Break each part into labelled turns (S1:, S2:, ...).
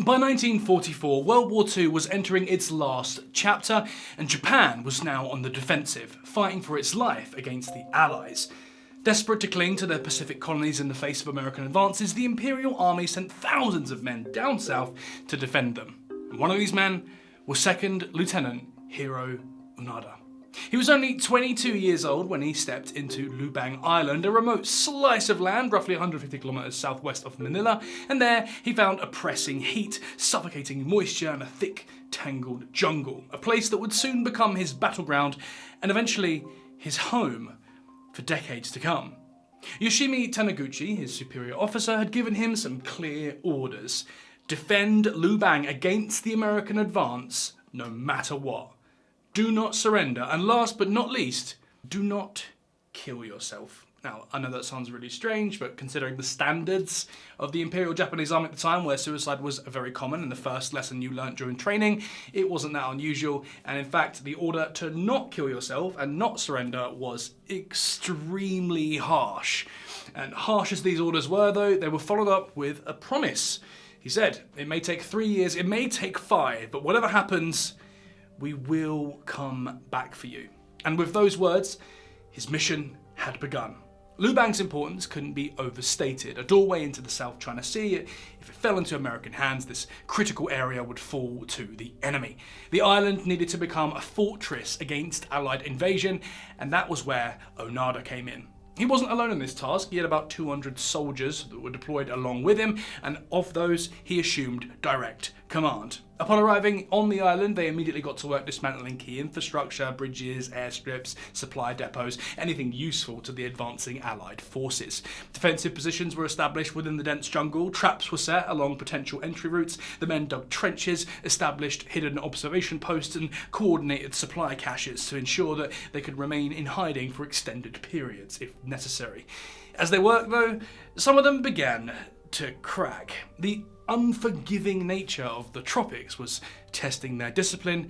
S1: By 1944, World War II was entering its last chapter, and Japan was now on the defensive, fighting for its life against the Allies. Desperate to cling to their Pacific colonies in the face of American advances, the Imperial Army sent thousands of men down south to defend them. And one of these men was 2nd Lieutenant Hiroo Onoda. He was only 22 years old when he stepped into Lubang Island, a remote slice of land roughly 150 kilometers southwest of Manila, and there he found oppressing heat, suffocating moisture, and a thick, tangled jungle, a place that would soon become his battleground and eventually his home for decades to come. Yoshimi Taniguchi, his superior officer, had given him some clear orders. Defend Lubang against the American advance, no matter what. Do not surrender, and last but not least, do not kill yourself. Now, I know that sounds really strange, but considering the standards of the Imperial Japanese Army at the time, where suicide was very common and the first lesson you learnt during training, it wasn't that unusual, and in fact, the order to not kill yourself and not surrender was extremely harsh. And harsh as these orders were, though, they were followed up with a promise. He said, it may take 3 years, it may take 5, but whatever happens, we will come back for you. And with those words, his mission had begun. Lubang's importance couldn't be overstated. A doorway into the South China Sea. If it fell into American hands, this critical area would fall to the enemy. The island needed to become a fortress against Allied invasion, and that was where Onoda came in. He wasn't alone in this task. He had about 200 soldiers that were deployed along with him, and of those, he assumed direct command. Upon arriving on the island, they immediately got to work dismantling key infrastructure, bridges, airstrips, supply depots, anything useful to the advancing Allied forces. Defensive positions were established within the dense jungle, traps were set along potential entry routes, the men dug trenches, established hidden observation posts, and coordinated supply caches to ensure that they could remain in hiding for extended periods, if necessary. As they worked, though, some of them began to crack. The unforgiving nature of the tropics was testing their discipline,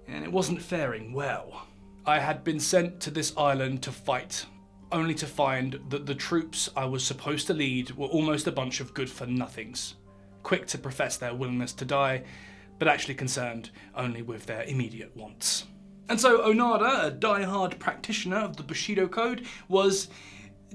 S1: and it wasn't faring well. I had been sent to this island to fight, only to find that the troops I was supposed to lead were almost a bunch of good-for-nothings, quick to profess their willingness to die, but actually concerned only with their immediate wants. And so Onoda, a die-hard practitioner of the Bushido Code, was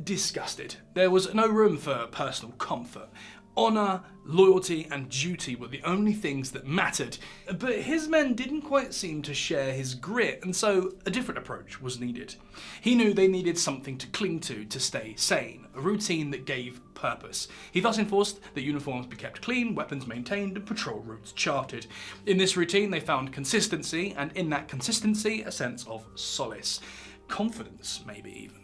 S1: disgusted. There was no room for personal comfort. Honor, loyalty, and duty were the only things that mattered, but his men didn't quite seem to share his grit, and so a different approach was needed. He knew they needed something to cling to stay sane, a routine that gave purpose. He thus enforced that uniforms be kept clean, weapons maintained, and patrol routes charted. In this routine, they found consistency, and in that consistency, a sense of solace. Confidence, maybe even.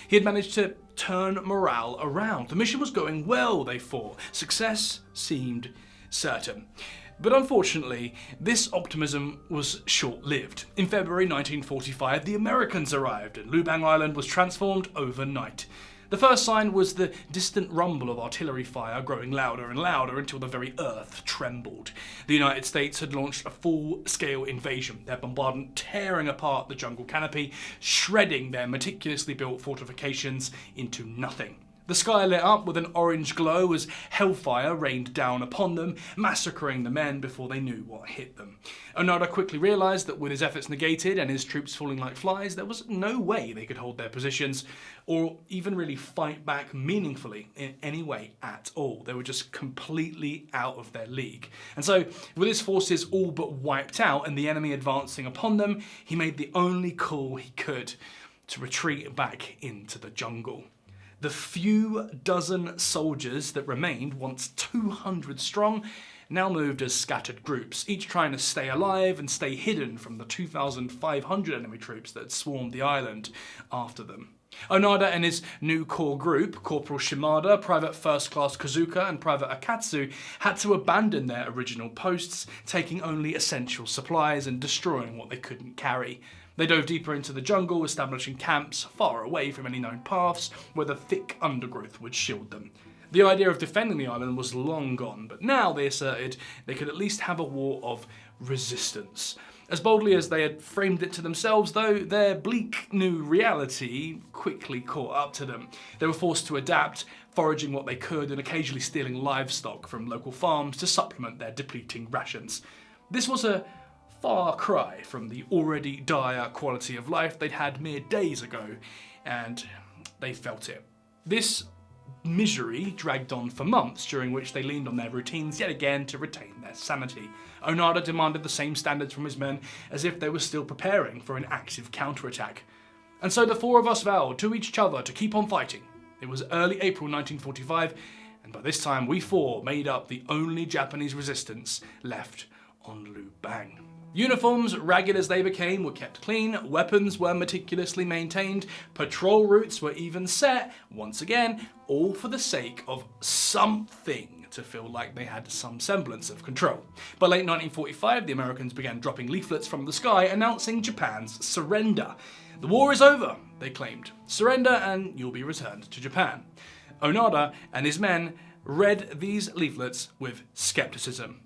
S1: He had managed to turn morale around. The mission was going well, they thought. Success seemed certain. But unfortunately, this optimism was short-lived. In February 1945, the Americans arrived, and Lubang Island was transformed overnight. The first sign was the distant rumble of artillery fire growing louder and louder until the very earth trembled. The United States had launched a full-scale invasion, their bombardment tearing apart the jungle canopy, shredding their meticulously built fortifications into nothing. The sky lit up with an orange glow as hellfire rained down upon them, massacring the men before they knew what hit them. Onoda quickly realised that with his efforts negated and his troops falling like flies, there was no way they could hold their positions or even really fight back meaningfully in any way at all. They were just completely out of their league. And so, with his forces all but wiped out and the enemy advancing upon them, he made the only call he could to retreat back into the jungle. The few dozen soldiers that remained, once 200 strong, now moved as scattered groups, each trying to stay alive and stay hidden from the 2,500 enemy troops that had swarmed the island after them. Onoda and his new core group, Corporal Shimada, Private First Class Kozuka, and Private Akatsu, had to abandon their original posts, taking only essential supplies and destroying what they couldn't carry. They dove deeper into the jungle, establishing camps far away from any known paths where the thick undergrowth would shield them. The idea of defending the island was long gone, but now, they asserted, they could at least have a war of resistance. As boldly as they had framed it to themselves, though, their bleak new reality quickly caught up to them. They were forced to adapt, foraging what they could and occasionally stealing livestock from local farms to supplement their depleting rations. This was a far cry from the already dire quality of life they'd had mere days ago, and they felt it. This misery dragged on for months, during which they leaned on their routines yet again to retain their sanity. Onoda demanded the same standards from his men as if they were still preparing for an active counterattack. And so the four of us vowed to each other to keep on fighting. It was early April 1945, and by this time we four made up the only Japanese resistance left on Lubang. Uniforms, ragged as they became, were kept clean, weapons were meticulously maintained, patrol routes were even set, once again, all for the sake of something to feel like they had some semblance of control. By late 1945, the Americans began dropping leaflets from the sky announcing Japan's surrender. The war is over, they claimed. Surrender and you'll be returned to Japan. Onoda and his men read these leaflets with skepticism.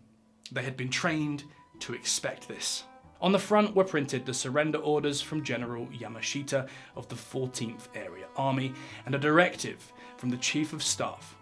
S1: They had been trained to expect this. On the front were printed the surrender orders from General Yamashita of the 14th Area Army and a directive from the Chief of Staff.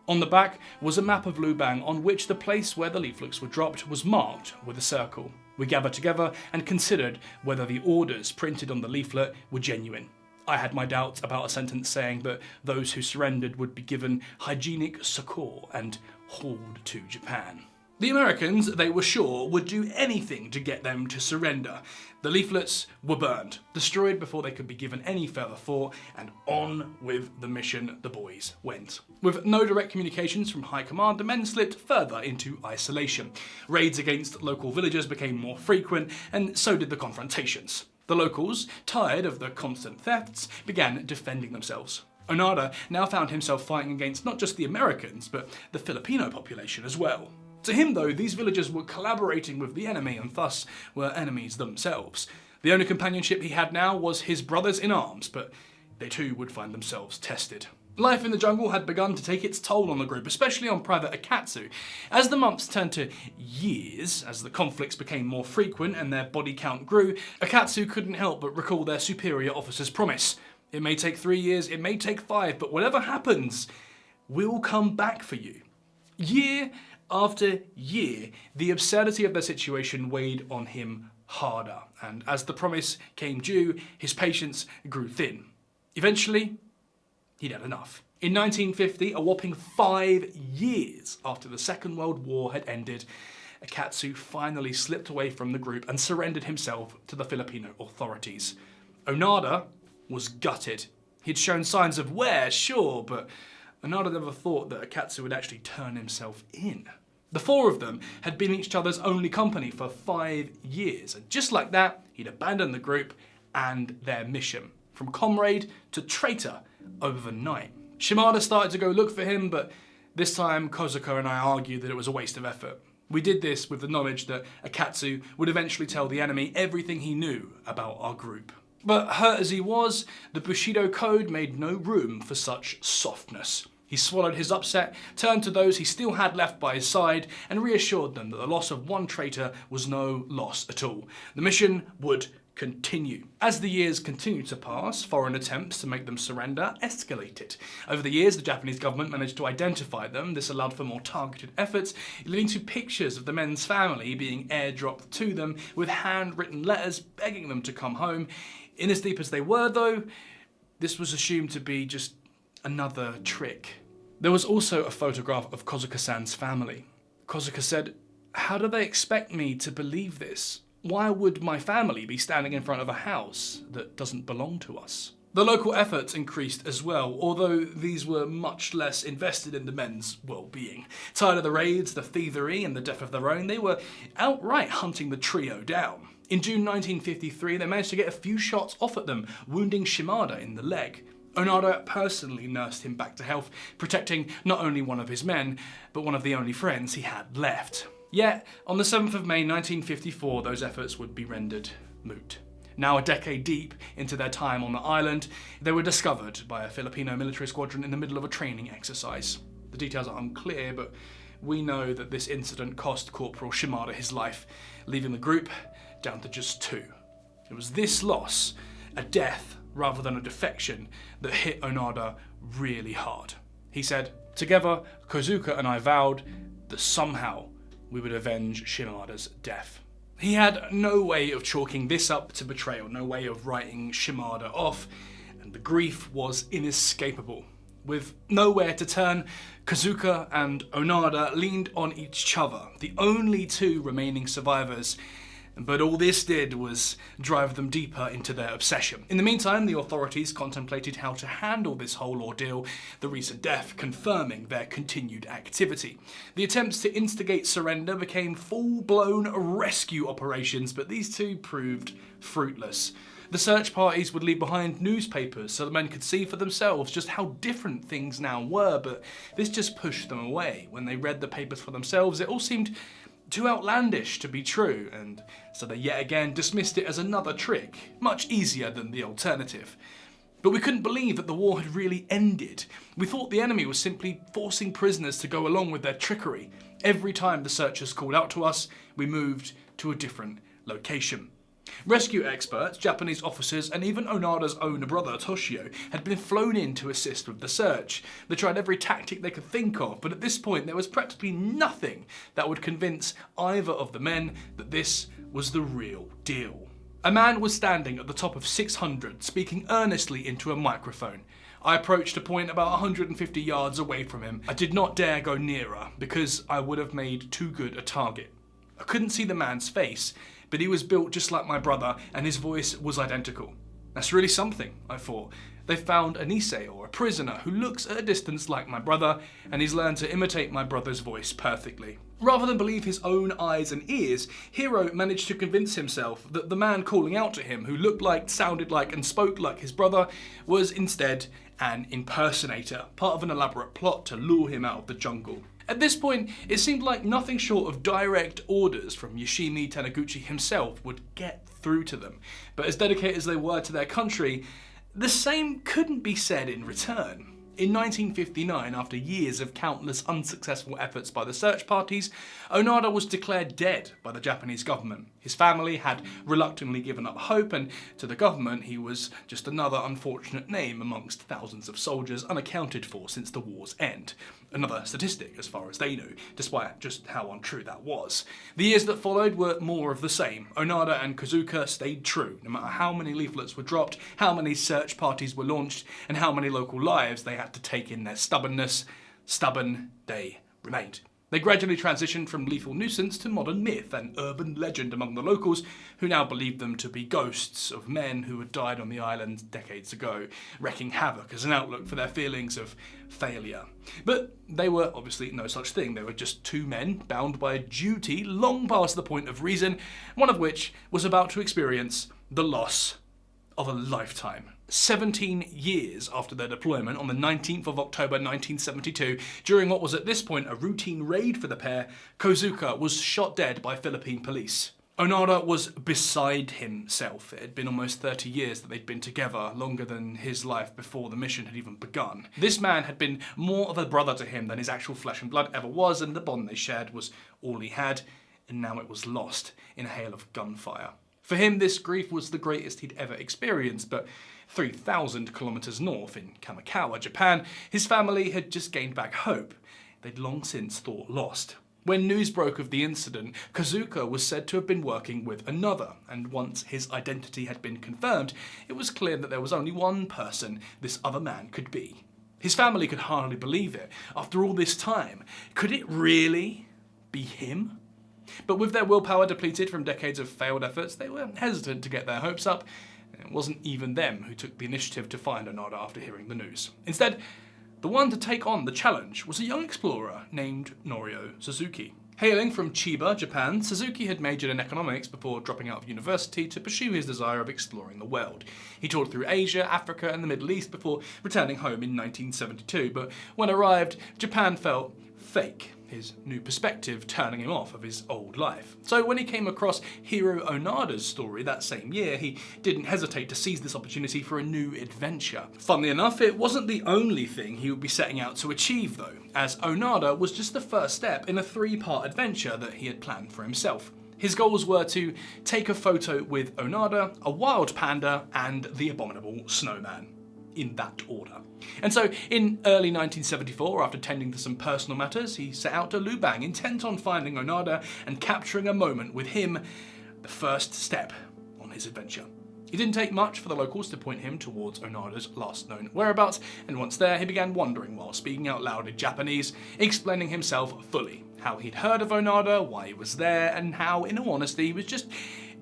S1: On the back was a map of Lubang on which the place where the leaflets were dropped was marked with a circle. We gathered together and considered whether the orders printed on the leaflet were genuine. I had my doubts about a sentence saying that those who surrendered would be given hygienic succour and hauled to Japan. The Americans, they were sure, would do anything to get them to surrender. The leaflets were burned, destroyed before they could be given any further thought, and on with the mission the boys went. With no direct communications from high command, the men slipped further into isolation. Raids against local villagers became more frequent, and so did the confrontations. The locals, tired of the constant thefts, began defending themselves. Onoda now found himself fighting against not just the Americans, but the Filipino population as well. To him, though, these villagers were collaborating with the enemy and thus were enemies themselves. The only companionship he had now was his brothers in arms, but they too would find themselves tested. Life in the jungle had begun to take its toll on the group, especially on Private Akatsu. As the months turned to years, as the conflicts became more frequent and their body count grew, Akatsu couldn't help but recall their superior officer's promise. It may take 3 years, it may take 5, but whatever happens, we'll come back for you. Year after year, the absurdity of their situation weighed on him harder, and as the promise came due, his patience grew thin. Eventually, he'd had enough. In 1950, a whopping 5 years after the Second World War had ended, Akatsu finally slipped away from the group and surrendered himself to the Filipino authorities. Onoda was gutted. He'd shown signs of wear, sure, but Onoda never thought that Akatsu would actually turn himself in. The four of them had been each other's only company for 5 years, and just like that, he'd abandoned the group and their mission, from comrade to traitor overnight. Shimada started to go look for him, but this time Kozuka and I argued that it was a waste of effort. We did this with the knowledge that Akatsu would eventually tell the enemy everything he knew about our group. But hurt as he was, the Bushido Code made no room for such softness. He swallowed his upset, turned to those he still had left by his side, and reassured them that the loss of one traitor was no loss at all. The mission would continue. As the years continued to pass, foreign attempts to make them surrender escalated. Over the years, the Japanese government managed to identify them. This allowed for more targeted efforts, leading to pictures of the men's family being airdropped to them with handwritten letters begging them to come home. In as deep as they were, though, this was assumed to be just another trick. There was also a photograph of Kozuka-san's family. Kozuka said, "How do they expect me to believe this? Why would my family be standing in front of a house that doesn't belong to us?" The local efforts increased as well, although these were much less invested in the men's well-being. Tired of the raids, the thievery, and the death of their own, they were outright hunting the trio down. In June 1953, they managed to get a few shots off at them, wounding Shimada in the leg. Onoda personally nursed him back to health, protecting not only one of his men, but one of the only friends he had left. Yet, on the 7th of May 1954, those efforts would be rendered moot. Now a decade deep into their time on the island, they were discovered by a Filipino military squadron in the middle of a training exercise. The details are unclear, but we know that this incident cost Corporal Shimada his life, leaving the group down to just 2. It was this loss, a death rather than a defection, that hit Onoda really hard. He said, "Together, Kozuka and I vowed that somehow we would avenge Shimada's death." He had no way of chalking this up to betrayal, no way of writing Shimada off, and the grief was inescapable. With nowhere to turn, Kozuka and Onoda leaned on each other, the only 2 remaining survivors, but all this did was drive them deeper into their obsession. In the meantime, the authorities contemplated how to handle this whole ordeal, the recent death confirming their continued activity. The attempts to instigate surrender became full-blown rescue operations, but these 2 proved fruitless. The search parties would leave behind newspapers so the men could see for themselves just how different things now were, but this just pushed them away. When they read the papers for themselves, it all seemed too outlandish to be true, and so they yet again dismissed it as another trick, much easier than the alternative. But we couldn't believe that the war had really ended. We thought the enemy was simply forcing prisoners to go along with their trickery. Every time the searchers called out to us, we moved to a different location. Rescue experts, Japanese officers, and even Onoda's own brother Toshio had been flown in to assist with the search. They tried every tactic they could think of, but at this point there was practically nothing that would convince either of the men that this was the real deal. A man was standing at the top of 600, speaking earnestly into a microphone. I approached a point about 150 yards away from him. I did not dare go nearer, because I would have made too good a target. I couldn't see the man's face, but he was built just like my brother, and his voice was identical. That's really something, I thought. They found a Nisei, or a prisoner, who looks at a distance like my brother, and he's learned to imitate my brother's voice perfectly. Rather than believe his own eyes and ears, Hiroo managed to convince himself that the man calling out to him, who looked like, sounded like, and spoke like his brother, was instead an impersonator, part of an elaborate plot to lure him out of the jungle. At this point, it seemed like nothing short of direct orders from Yoshimi Taniguchi himself would get through to them. But as dedicated as they were to their country, the same couldn't be said in return. In 1959, after years of countless unsuccessful efforts by the search parties, Onoda was declared dead by the Japanese government. His family had reluctantly given up hope, and to the government he was just another unfortunate name amongst thousands of soldiers unaccounted for since the war's end. Another statistic as far as they knew, despite just how untrue that was. The years that followed were more of the same. Onoda and Kozuka stayed true, no matter how many leaflets were dropped, how many search parties were launched, and how many local lives they had to take in their stubbornness. Stubborn they remained. They gradually transitioned from lethal nuisance to modern myth and urban legend among the locals, who now believed them to be ghosts of men who had died on the island decades ago, wreaking havoc as an outlook for their feelings of failure. But they were obviously no such thing. They were just 2 men bound by a duty long past the point of reason, one of which was about to experience the loss of a lifetime. 17 years after their deployment, on the 19th of October 1972, during what was at this point a routine raid for the pair, Kozuka was shot dead by Philippine police. Onoda was beside himself. It had been almost 30 years that they'd been together, longer than his life before the mission had even begun. This man had been more of a brother to him than his actual flesh and blood ever was, and the bond they shared was all he had, and now it was lost in a hail of gunfire. For him, this grief was the greatest he'd ever experienced, but 3,000 kilometers north, in Kamikawa, Japan, his family had just gained back hope they'd long since thought lost. When news broke of the incident, Kozuka was said to have been working with another, and once his identity had been confirmed, it was clear that there was only one person this other man could be. His family could hardly believe it. After all this time, could it really be him? But with their willpower depleted from decades of failed efforts, they were hesitant to get their hopes up. It wasn't even them who took the initiative to find Onoda after hearing the news. Instead, the one to take on the challenge was a young explorer named Norio Suzuki. Hailing from Chiba, Japan, Suzuki had majored in economics before dropping out of university to pursue his desire of exploring the world. He toured through Asia, Africa, and the Middle East before returning home in 1972, but when arrived, Japan felt fake. his new perspective turning him off of his old life. So when he came across Hiroo Onoda's story that same year, he didn't hesitate to seize this opportunity for a new adventure. Funnily enough, it wasn't the only thing he would be setting out to achieve though, as Onoda was just the first step in a 3-part adventure that he had planned for himself. His goals were to take a photo with Onoda, a wild panda, and the abominable snowman, in that order. And so, in early 1974, after tending to some personal matters, he set out to Lubang, intent on finding Onoda and capturing a moment with him, the first step on his adventure. It didn't take much for the locals to point him towards Onoda's last known whereabouts, and once there, he began wondering while speaking out loud in Japanese, explaining himself fully, how he'd heard of Onoda, why he was there, and how, in all honesty, he was just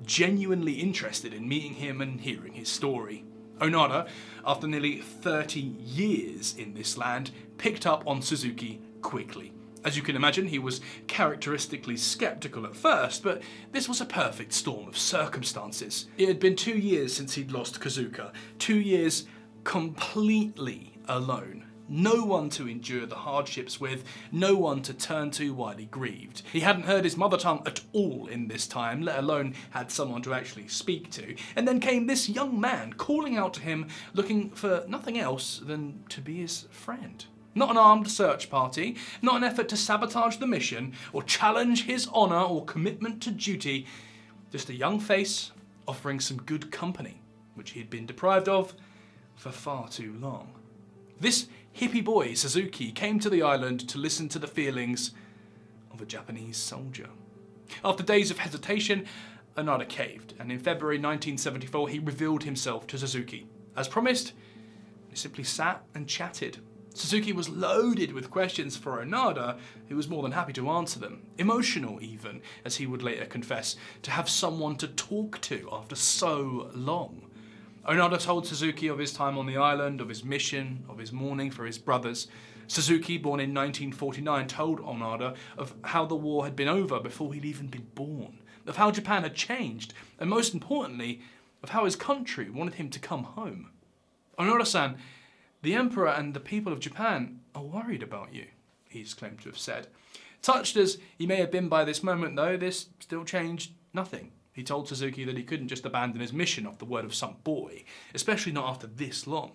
S1: genuinely interested in meeting him and hearing his story. Onoda, after nearly 30 years in this land, picked up on Suzuki quickly. As you can imagine, he was characteristically skeptical at first, but this was a perfect storm of circumstances. It had been 2 years since he'd lost Kozuka, 2 years completely alone. No one to endure the hardships with, no one to turn to while he grieved. He hadn't heard his mother tongue at all in this time, let alone had someone to actually speak to. And then came this young man calling out to him, looking for nothing else than to be his friend. Not an armed search party, not an effort to sabotage the mission, or challenge his honour or commitment to duty, just a young face offering some good company, which he had been deprived of for far too long. This hippie boy, Suzuki, came to the island to listen to the feelings of a Japanese soldier. After days of hesitation, Onoda caved, and in February 1974 he revealed himself to Suzuki. As promised, they simply sat and chatted. Suzuki was loaded with questions for Onoda, who was more than happy to answer them. Emotional even, as he would later confess, to have someone to talk to after so long. Onoda told Suzuki of his time on the island, of his mission, of his mourning for his brothers. Suzuki, born in 1949, told Onoda of how the war had been over before he'd even been born, of how Japan had changed, and most importantly, of how his country wanted him to come home. Onoda-san, the Emperor and the people of Japan are worried about you, he's claimed to have said. Touched as he may have been by this moment, though, this still changed nothing. He told Suzuki that he couldn't just abandon his mission off the word of some boy, especially not after this long.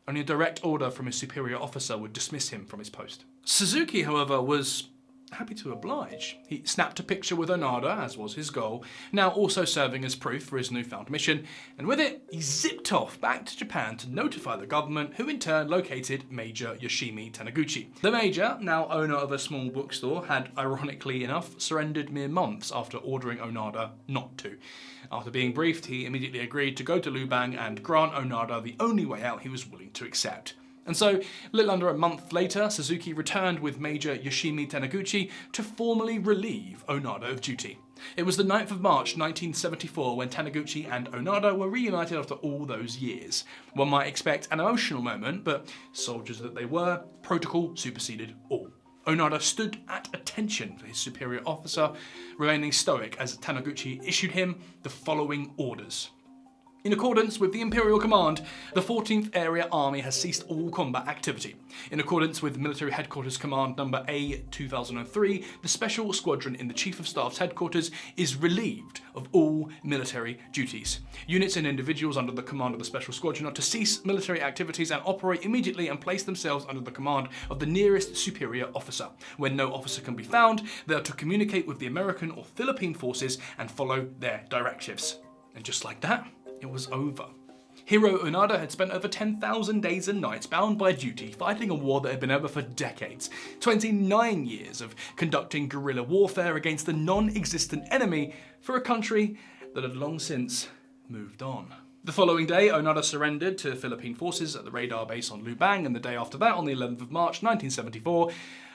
S1: Only a direct order from his superior officer would dismiss him from his post. Suzuki, however, was happy to oblige. He snapped a picture with Onoda, as was his goal, now also serving as proof for his newfound mission, and with it, he zipped off back to Japan to notify the government, who in turn located Major Yoshimi Taniguchi. The Major, now owner of a small bookstore, had, ironically enough, surrendered mere months after ordering Onoda not to. After being briefed, he immediately agreed to go to Lubang and grant Onoda the only way out he was willing to accept. And so, a little under a month later, Suzuki returned with Major Yoshimi Taniguchi to formally relieve Onoda of duty. It was the 9th of March 1974 when Taniguchi and Onoda were reunited after all those years. One might expect an emotional moment, but soldiers that they were, protocol superseded all. Onoda stood at attention for his superior officer, remaining stoic as Taniguchi issued him the following orders. In accordance with the Imperial Command, the 14th Area Army has ceased all combat activity. In accordance with Military Headquarters Command Number A-2003, the Special Squadron in the Chief of Staff's headquarters is relieved of all military duties. Units and individuals under the command of the Special Squadron are to cease military activities and operate immediately and place themselves under the command of the nearest superior officer. When no officer can be found, they are to communicate with the American or Philippine forces and follow their directives. And just like that, it was over. Hiroo Onoda had spent over 10,000 days and nights bound by duty fighting a war that had been over for decades. 29 years of conducting guerrilla warfare against a non-existent enemy for a country that had long since moved on. The following day, Onoda surrendered to Philippine forces at the radar base on Lubang, and the day after that, on the 11th of March 1974,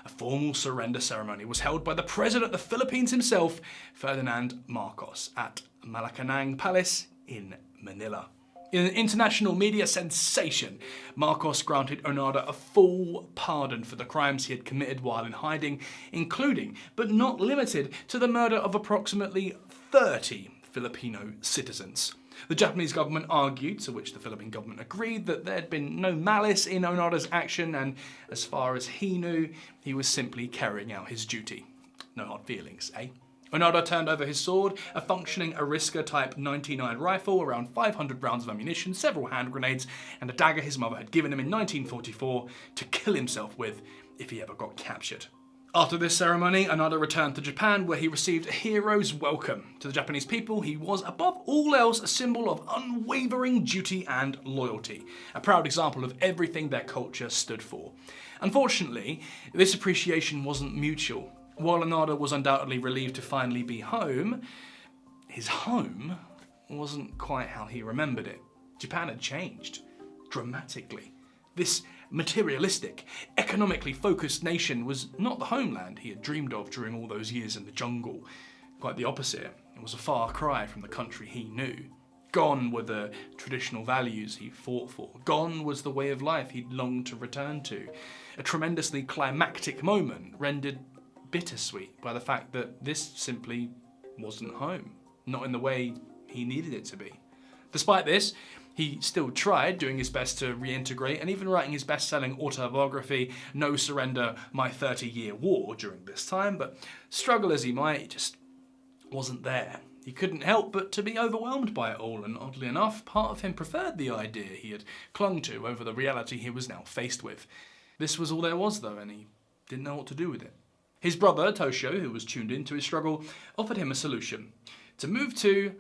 S1: a formal surrender ceremony was held by the President of the Philippines himself, Ferdinand Marcos, at Malacanang Palace in Manila. In an international media sensation, Marcos granted Onoda a full pardon for the crimes he had committed while in hiding, including, but not limited to, the murder of approximately 30 Filipino citizens. The Japanese government argued, to which the Philippine government agreed, that there had been no malice in Onoda's action, and as far as he knew, he was simply carrying out his duty. No hard feelings, eh? Onoda turned over his sword, a functioning Ariska Type 99 rifle, around 500 rounds of ammunition, several hand grenades, and a dagger his mother had given him in 1944 to kill himself with if he ever got captured. After this ceremony, Onoda returned to Japan, where he received a hero's welcome. To the Japanese people, he was above all else a symbol of unwavering duty and loyalty, a proud example of everything their culture stood for. Unfortunately, this appreciation wasn't mutual. While Onoda was undoubtedly relieved to finally be home, his home wasn't quite how he remembered it. Japan had changed dramatically. This materialistic, economically focused nation was not the homeland he had dreamed of during all those years in the jungle. Quite the opposite. It was a far cry from the country he knew. Gone were the traditional values he fought for. Gone was the way of life he'd longed to return to. A tremendously climactic moment rendered bittersweet by the fact that this simply wasn't home, not in the way he needed it to be. Despite this, he still tried, doing his best to reintegrate and even writing his best-selling autobiography, No Surrender, My 30-Year War, during this time, but struggle as he might, he just wasn't there. He couldn't help but to be overwhelmed by it all, and oddly enough, part of him preferred the idea he had clung to over the reality he was now faced with. This was all there was, though, and he didn't know what to do with it. His brother, Toshio, who was tuned into his struggle, offered him a solution: to move to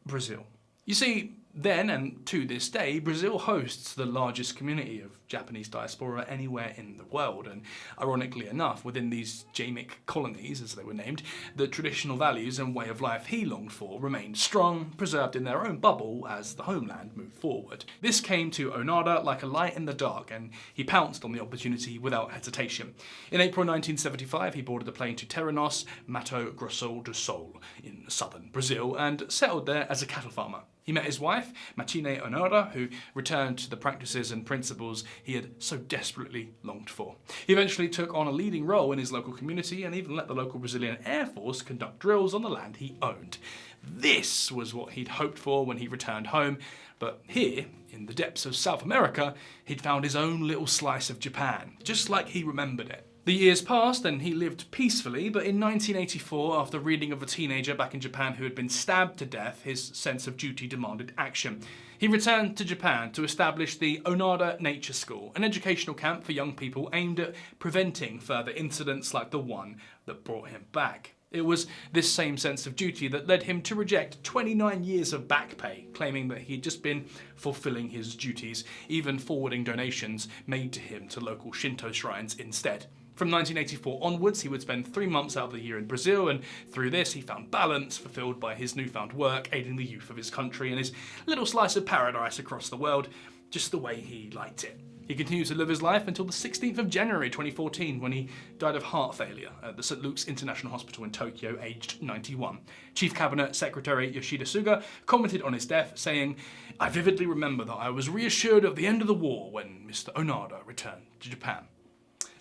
S1: Brazil. You see, then and to this day, Brazil hosts the largest community of Japanese diaspora anywhere in the world, and ironically enough, within these Jamic colonies, as they were named, the traditional values and way of life he longed for remained strong, preserved in their own bubble as the homeland moved forward. This came to Onoda like a light in the dark, and he pounced on the opportunity without hesitation. In April 1975, he boarded a plane to Terranos, Mato Grosso do Sul, in southern Brazil, and settled there as a cattle farmer. He met his wife, Machine Onoda, who returned to the practices and principles he had so desperately longed for. He eventually took on a leading role in his local community and even let the local Brazilian Air Force conduct drills on the land he owned. This was what he'd hoped for when he returned home, but here, in the depths of South America, he'd found his own little slice of Japan, just like he remembered it. The years passed and he lived peacefully, but in 1984, after reading of a teenager back in Japan who had been stabbed to death, his sense of duty demanded action. He returned to Japan to establish the Onoda Nature School, an educational camp for young people aimed at preventing further incidents like the one that brought him back. It was this same sense of duty that led him to reject 29 years of back pay, claiming that he'd just been fulfilling his duties, even forwarding donations made to him to local Shinto shrines instead. From 1984 onwards, he would spend 3 months out of the year in Brazil, and through this he found balance, fulfilled by his newfound work, aiding the youth of his country and his little slice of paradise across the world, just the way he liked it. He continued to live his life until the 16th of January 2014, when he died of heart failure at the St. Luke's International Hospital in Tokyo, aged 91. Chief Cabinet Secretary Yoshida Suga commented on his death, saying, "I vividly remember that I was reassured of the end of the war when Mr. Onoda returned to Japan."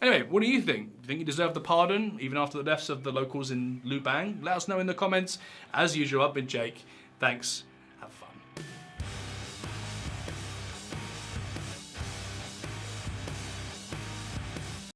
S1: Anyway, what do you think? Do you think he deserved the pardon, even after the deaths of the locals in Lubang? Let us know in the comments. As usual, I've been Jake. Thanks